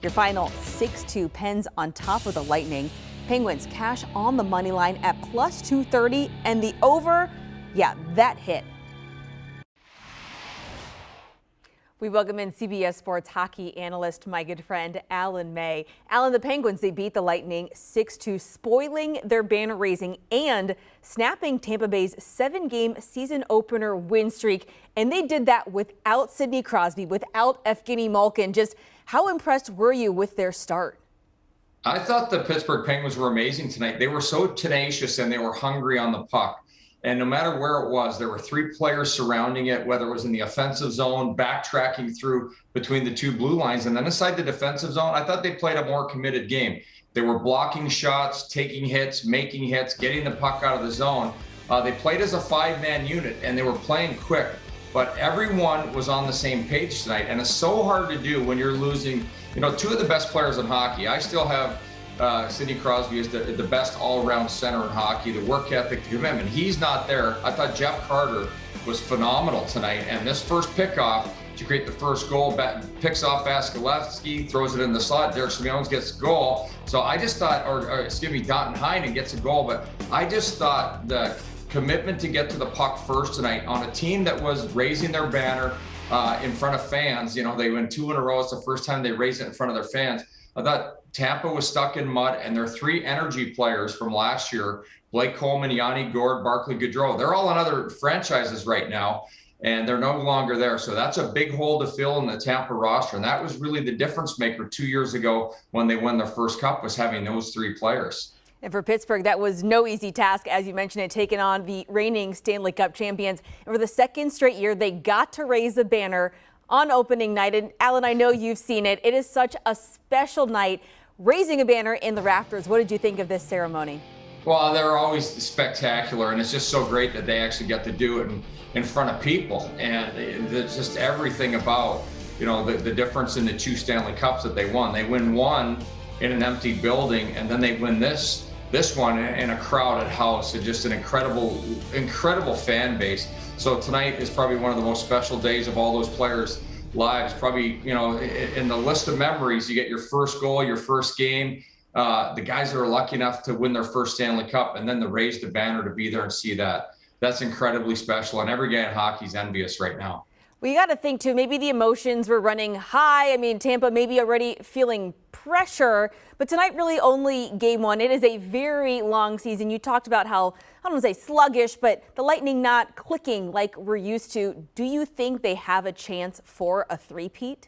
Your final 6-2 Pens on top of the Lightning. Penguins cash on the money line at plus 230, and the over, yeah, that hit. We welcome in CBS Sports hockey analyst, my good friend, Alan May. Alan, the Penguins, they beat the Lightning 6-2, spoiling their banner raising and snapping Tampa Bay's 7-game season opener win streak. And they did that without Sidney Crosby, without Evgeny Malkin. Just how impressed were you with their start? I thought the Pittsburgh Penguins were amazing tonight. They were so tenacious and they were hungry on the puck. And no matter where it was, there were 3 players surrounding it, whether it was in the offensive zone, backtracking through between the 2 blue lines. And then inside the defensive zone, I thought they played a more committed game. They were blocking shots, taking hits, making hits, getting the puck out of the zone. They played as a 5-man unit, and they were playing quick. But everyone was on the same page tonight. And it's so hard to do when you're losing, 2 of the best players in hockey. I still have Sidney Crosby is the best all-around center in hockey, the work ethic, the commitment. He's not there. I thought Jeff Carter was phenomenal tonight. And this first pickoff to create the first goal, picks off Vasilevsky, throws it in the slot. Derek Smiones gets a goal. So I just thought, Danton Heinen gets a goal. But I just thought the commitment to get to the puck first tonight on a team that was raising their banner in front of fans. They win 2 in a row. It's the first time they raised it in front of their fans. I thought Tampa was stuck in mud, and their 3 energy players from last year, Blake Coleman, Yanni Gourde, Barclay Goodrow, they're all on other franchises right now, and they're no longer there. So that's a big hole to fill in the Tampa roster, and that was really the difference maker 2 years ago when they won their first cup, was having those 3 players. And for Pittsburgh, that was no easy task, as you mentioned it, taking on the reigning Stanley Cup champions. And for the second straight year, they got to raise the banner on opening night. And Alan, I know you've seen it. It is such a special night, raising a banner in the rafters. What did you think of this ceremony? Well, they're always spectacular, and it's just so great that they actually get to do it in front of people. And it's just everything about, the difference in the 2 Stanley Cups that they won. They win one in an empty building, and then they win this one in a crowded house. It's just an incredible fan base. So tonight is probably one of the most special days of all those players' lives. Probably, in the list of memories, you get your first goal, your first game, the guys that are lucky enough to win their first Stanley Cup, and then to raise the banner to be there and see that. That's incredibly special, and every guy in hockey is envious right now. We got to think, too, maybe the emotions were running high. I mean, Tampa maybe already feeling pressure, but tonight really only game 1. It is a very long season. You talked about how, I don't want to say sluggish, but the Lightning not clicking like we're used to. Do you think they have a chance for a three-peat?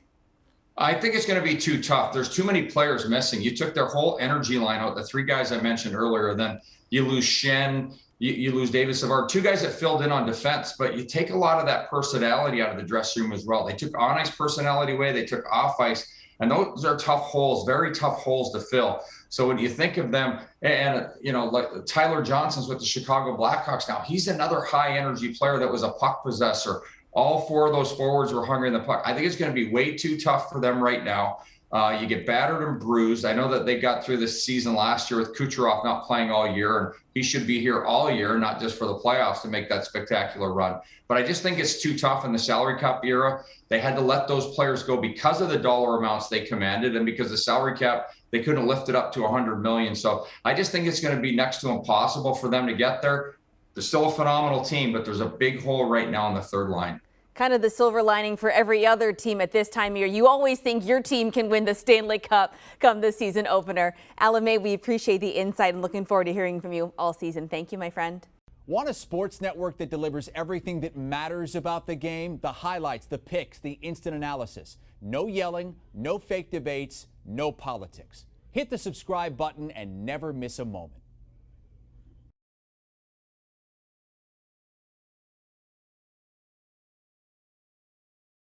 I think it's going to be too tough. There's too many players missing. You took their whole energy line out, the 3 guys I mentioned earlier. Then you lose Schenn, you lose David Savard, 2 guys that filled in on defense, but you take a lot of that personality out of the dressing room as well. They took on-ice personality away, they took off-ice, and those are tough holes, very tough holes to fill. So when you think of them, and like Tyler Johnson's with the Chicago Blackhawks now, he's another high-energy player that was a puck possessor. All 4 of those forwards were hungry in the puck. I think it's going to be way too tough for them right now. You get battered and bruised. I know that they got through this season last year with Kucherov not playing all year, and he should be here all year, not just for the playoffs to make that spectacular run. But I just think it's too tough in the salary cap era. They had to let those players go because of the dollar amounts they commanded, and because the salary cap, they couldn't lift it up to $100 million. So I just think it's going to be next to impossible for them to get there. They're still a phenomenal team, but there's a big hole right now in the third line. Kind of the silver lining for every other team at this time of year. You always think your team can win the Stanley Cup come the season opener. Alan May, we appreciate the insight and looking forward to hearing from you all season. Thank you, my friend. Want a sports network that delivers everything that matters about the game? The highlights, the picks, the instant analysis. No yelling, no fake debates, no politics. Hit the subscribe button and never miss a moment.